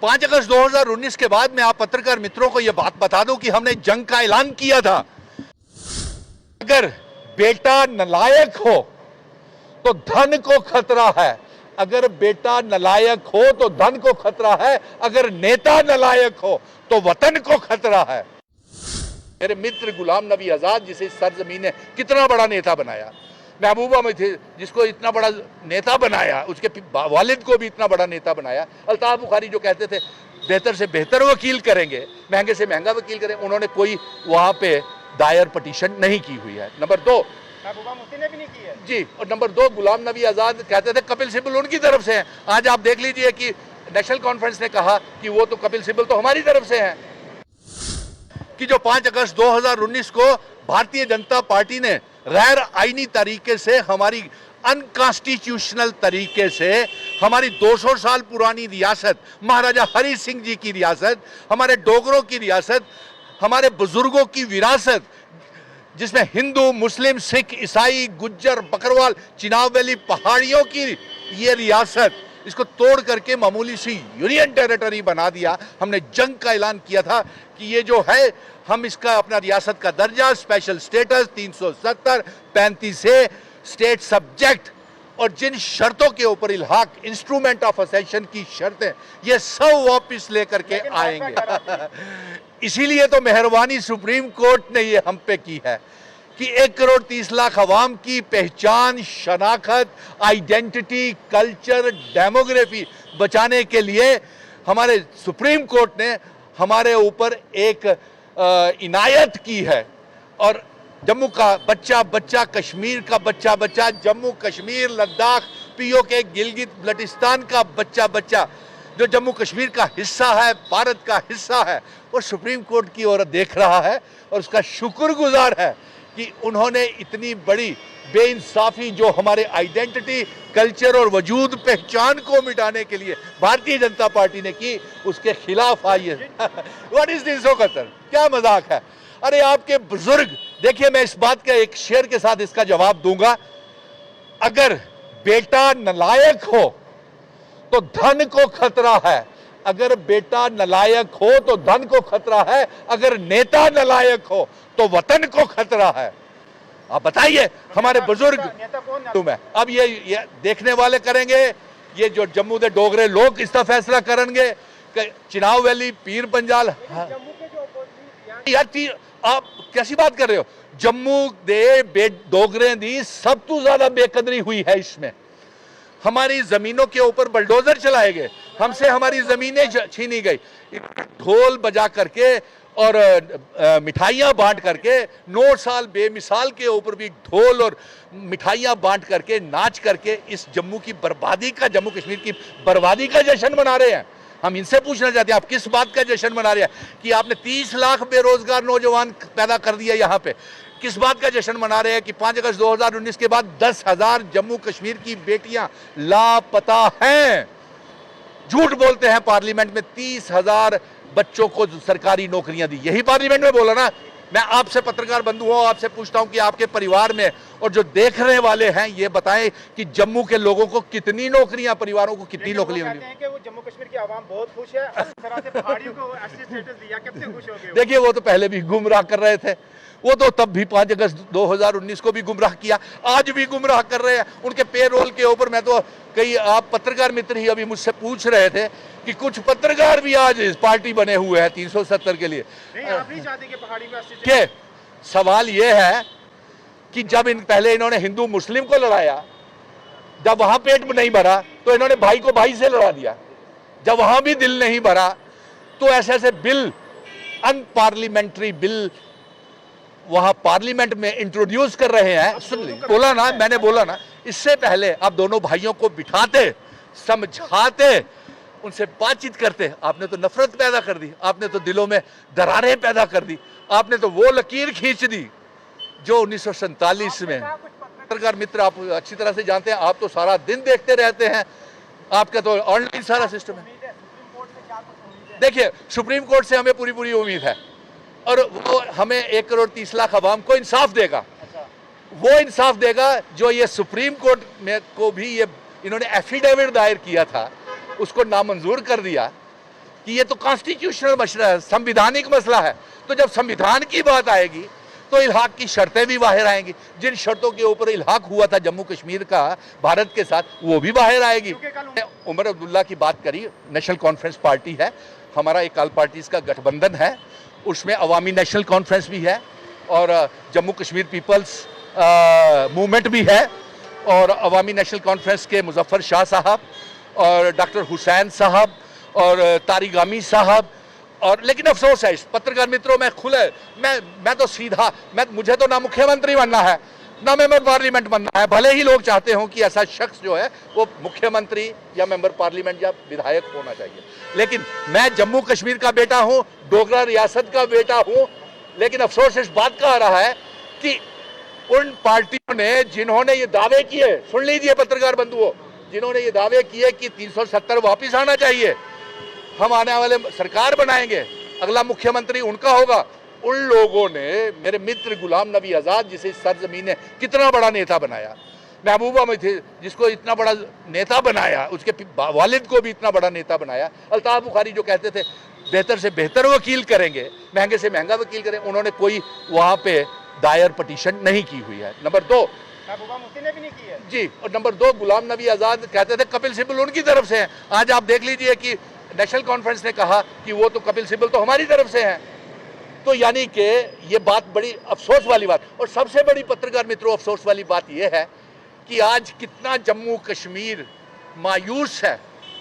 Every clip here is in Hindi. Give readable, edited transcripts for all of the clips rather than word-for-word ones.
5 अगस्त 2019 के बाद मैं आप पत्रकार मित्रों को यह बात बता दूं कि हमने जंग का ऐलान किया था। अगर बेटा नलायक हो तो धन को खतरा है, अगर बेटा नलायक हो तो धन को खतरा है, अगर नेता नलायक हो तो वतन को खतरा है। मेरे मित्र गुलाम नबी आजाद जिसे सरजमीन ने कितना बड़ा नेता बनाया, महबूबा में थे जिसको इतना बड़ा नेता बनाया, उसके वालिद को भी इतना बड़ा नेता बनाया। अल्ताफ बुखारी जो कहते थे बेहतर से बेहतर वकील करेंगे, महंगे से महंगा वकील करें, उन्होंने कोई वहां पे दायर पटिशन नहीं की हुई है। नंबर 2 महबूबा मुफ्ती ने भी नहीं की है जी, और नंबर 2 गुलाम नबी आजाद कहते थे कपिल सिब्बल उनकी तरफ से है। आज आप देख लीजिए कि नेशनल कॉन्फ्रेंस ने कहा कि वो तो कपिल सिब्बल तो हमारी तरफ से है। कि जो 5 अगस्त 2019 को भारतीय जनता पार्टी ने गैर आईनी तरीके से, हमारी अनकॉन्स्टिट्यूशनल तरीके से, हमारी 200 साल पुरानी रियासत, महाराजा हरि सिंह जी की रियासत, हमारे डोगरों की रियासत, हमारे बुजुर्गों की विरासत, जिसमें हिंदू, मुस्लिम, सिख, ईसाई, गुज्जर, बकरवाल, चिनाब वैली पहाड़ियों की ये रियासत, इसको तोड़ करके मामूली सी यूनियन टेरिटरी बना दिया। हमने जंग का ऐलान किया था कि ये जो है हम इसका अपना रियासत का दर्जा, स्पेशल स्टेटस 370, 35 ए, स्टेट सब्जेक्ट और जिन शर्तों के ऊपर इल्हाक, इंस्ट्रूमेंट ऑफ असेशन की शर्तें, ये सब वापस लेकर के आएंगे। इसीलिए तो मेहरबानी सुप्रीम कोर्ट ने ये हम पे की है कि 1,30,00,000 अवाम की पहचान, शनाखत, आइडेंटिटी, कल्चर, डेमोग्राफी बचाने के लिए हमारे सुप्रीम कोर्ट ने हमारे ऊपर एक इनायत की है। और जम्मू का बच्चा बच्चा, कश्मीर का बच्चा बच्चा, जम्मू कश्मीर, लद्दाख, पीओके, गिलगित बल्टिस्तान का बच्चा बच्चा जो जम्मू कश्मीर का हिस्सा है, भारत का हिस्सा है, वो सुप्रीम कोर्ट की ओर देख रहा है और उसका शुक्रगुजार है कि उन्होंने इतनी बड़ी बेइंसाफी जो हमारे आइडेंटिटी, कल्चर और वजूद, पहचान को मिटाने के लिए भारतीय जनता पार्टी ने की, उसके खिलाफ आई है। व्हाट इज दिस कतर, क्या मजाक है। अरे आपके बुजुर्ग, देखिए मैं इस बात का एक शेर के साथ इसका जवाब दूंगा। अगर बेटा नलायक हो तो धन को खतरा है, अगर बेटा नलायक हो तो धन को खतरा है, अगर नेता नलायक हो तो वतन को खतरा है। आप बताइए हमारे बुजुर्ग तुम्हें अब ये देखने वाले करेंगे, ये जो जम्मू के डोगरे लोग इसका फैसला करेंगे, चिनाब वैली, पीर पंजाल। यार आप कैसी बात कर रहे हो। जम्मू दे डोगरे दी सब तो ज्यादा बेकदरी हुई है इसमें। हमारी जमीनों के ऊपर बलडोजर चलाए गए, हमसे हमारी जमीनें छीनी गई, ढोल बजा करके और मिठाइयाँ बांट करके, 9 साल बेमिसाल के ऊपर भी ढोल और मिठाइयाँ बांट करके, नाच करके इस जम्मू की बर्बादी का, जम्मू कश्मीर की बर्बादी का जश्न मना रहे हैं। हम इनसे पूछना चाहते हैं आप किस बात का जश्न मना रहे हैं कि आपने 30 लाख बेरोजगार नौजवान पैदा कर दिया यहाँ पे। किस बात का जश्न मना रहे हैं कि 5 अगस्त 2019 के बाद 10,000 जम्मू कश्मीर की बेटियां लापता हैं। झूठ बोलते हैं पार्लियामेंट में 30,000 बच्चों को सरकारी नौकरियां दी, यही पार्लियामेंट में बोला ना। मैं आपसे पत्रकार बंधु हूं, आपसे पूछता हूं कि आपके परिवार में और जो देखने वाले हैं ये बताएं कि जम्मू के लोगों को कितनी नौकरियां, परिवारों को कितनी नौकरियां मिली। कहते हैं कि वो जम्मू कश्मीर की आवाम बहुत खुश है, इस तरह से पहाड़ियों को ऐसे स्टेटस दिया, कितने खुश हो गए। देखिए वो तो पहले भी गुमराह कर रहे थे, वो तो तब भी 5 अगस्त 2019 को भी गुमराह किया, आज भी गुमराह कर रहे हैं। उनके पेरोल के ऊपर मैं तो कई आप पत्रकार मित्र ही अभी मुझसे पूछ रहे थे कि कुछ पत्रकार भी आज इस पार्टी बने हुए हैं 370 के लिए। नहीं, आप नहीं चाहते कि पहाड़ी में के सवाल ये है कि जब पहले इन्होंने हिंदू मुस्लिम को लड़ाया, जब वहां पेट में नहीं भरा तो इन्होंने भाई को भाई से लड़ा दिया, जब वहां भी दिल नहीं भरा तो ऐसे ऐसे बिल, अनपार्लियामेंट्री बिल वहां पार्लियामेंट में इंट्रोड्यूस कर रहे हैं। सुन लीजिए, बोला ना, मैंने बोला ना, इससे पहले आप दोनों भाइयों को बिठाते, समझाते, उनसे बातचीत करते, आपने तो नफरत पैदा कर दी, आपने तो दिलों में दरारें पैदा कर दी, आपने तो वो लकीर खींच दी जो 1947 में। पत्रकार मित्र आप अच्छी तरह से जानते हैं, आप तो सारा दिन देखते रहते हैं, आपका तो ऑनलाइन सारा सिस्टम है। देखिए सुप्रीम कोर्ट से हमें पूरी पूरी उम्मीद है और वो हमें 1,30,00,000 अवाम को इंसाफ देगा। वो इंसाफ देगा जो ये सुप्रीम कोर्ट में को भी ये इन्होंने एफिडेविट दायर किया था, उसको नामंजूर कर दिया कि ये तो कॉन्स्टिट्यूशनल मसला है, संविधानिक मसला है। तो जब संविधान की बात आएगी तो इल्हाक की शर्तें भी बाहर आएंगी। जिन शर्तों के ऊपर इल्हाक हुआ था जम्मू कश्मीर का भारत के साथ, वो भी बाहर आएगी। उमर अब्दुल्ला की बात करी, नेशनल कॉन्फ्रेंस पार्टी है हमारा, एक ऑल पार्टीज का गठबंधन है, उसमें अवामी नेशनल कॉन्फ्रेंस भी है और जम्मू कश्मीर पीपल्स मूवमेंट भी है और अवामी नेशनल कॉन्फ्रेंस के मुजफ्फर शाह साहब और डॉक्टर हुसैन साहब और तारिगामी साहब। और लेकिन अफसोस है इस पत्रकार मित्रों में खुले, मैं तो सीधा, मुझे तो ना मुख्यमंत्री बनना है ना मेंबर पार्लियामेंट बनना है, भले ही लोग चाहते हो कि ऐसा शख्स जो है वो मुख्यमंत्री या मेंबर पार्लियामेंट या विधायक होना चाहिए, लेकिन मैं जम्मू कश्मीर का बेटा हूं, डोगरा रियासत का बेटा हूं। लेकिन अफसोस इस बात का आ रहा है कि उन पार्टियों ने जिन्होंने ये दावे किए, सुन लीजिए पत्रकार बंधुओं, जिन्होंने ये दावे किए कि 370 वापिस आना चाहिए, हम आने वाले सरकार बनाएंगे, अगला मुख्यमंत्री उनका होगा, उन लोगों ने मेरे मित्र गुलाम नबी आज़ाद जिसे इस सरजमीन ने कितना बड़ा नेता बनाया, महबूबा में थे जिसको इतना बड़ा नेता बनाया, उसके वालिद को भी इतना बड़ा नेता बनाया, अल्ताफ बुखारी जो कहते थे बेहतर से बेहतर वकील करेंगे, महंगे से महंगा वकील करेंगे, उन्होंने कोई वहाँ पे दायर पटिशन नहीं की हुई है। नंबर 2 महबूबा मुफ्ती ने भी नहीं की है जी, और नंबर 2 गुलाम नबी आज़ाद कहते थे कपिल सिब्बल उनकी तरफ से हैं। आज आप देख लीजिए कि नेशनल कॉन्फ्रेंस ने कहा कि वो तो कपिल सिब्बल तो हमारी तरफ से हैं। तो यानी कि ये बात बड़ी अफसोस वाली बात, और सबसे बड़ी पत्रकार मित्रों अफसोस वाली बात ये है कि आज कितना जम्मू कश्मीर मायूस है,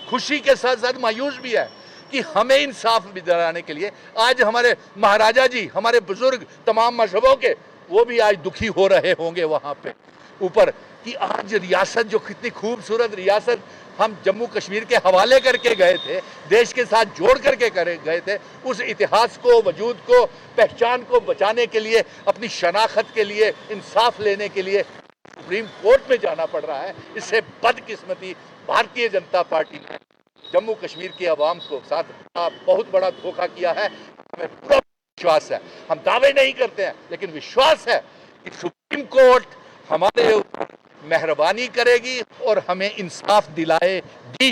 खुशी के साथ साथ मायूस भी है कि हमें इंसाफ दिलाने के लिए आज हमारे महाराजा जी, हमारे बुजुर्ग तमाम मजहबों के, वो भी आज दुखी हो रहे होंगे वहाँ पे ऊपर कि आज रियासत जो कितनी खूबसूरत रियासत हम जम्मू कश्मीर के हवाले करके गए थे, देश के साथ जोड़ करके गए थे, उस इतिहास को, वजूद को, पहचान को बचाने के लिए, अपनी शनाख्त के लिए, इंसाफ लेने के लिए सुप्रीम कोर्ट में जाना पड़ रहा है। इससे बदकिस्मती भारतीय जनता पार्टी ने जम्मू कश्मीर के अवाम को साथ बहुत बड़ा धोखा किया है। हमें पूरा विश्वास है, हम दावे नहीं करते हैं, लेकिन विश्वास है कि सुप्रीम कोर्ट हमारे ऊपर मेहरबानी करेगी और हमें इंसाफ दिलाएगी।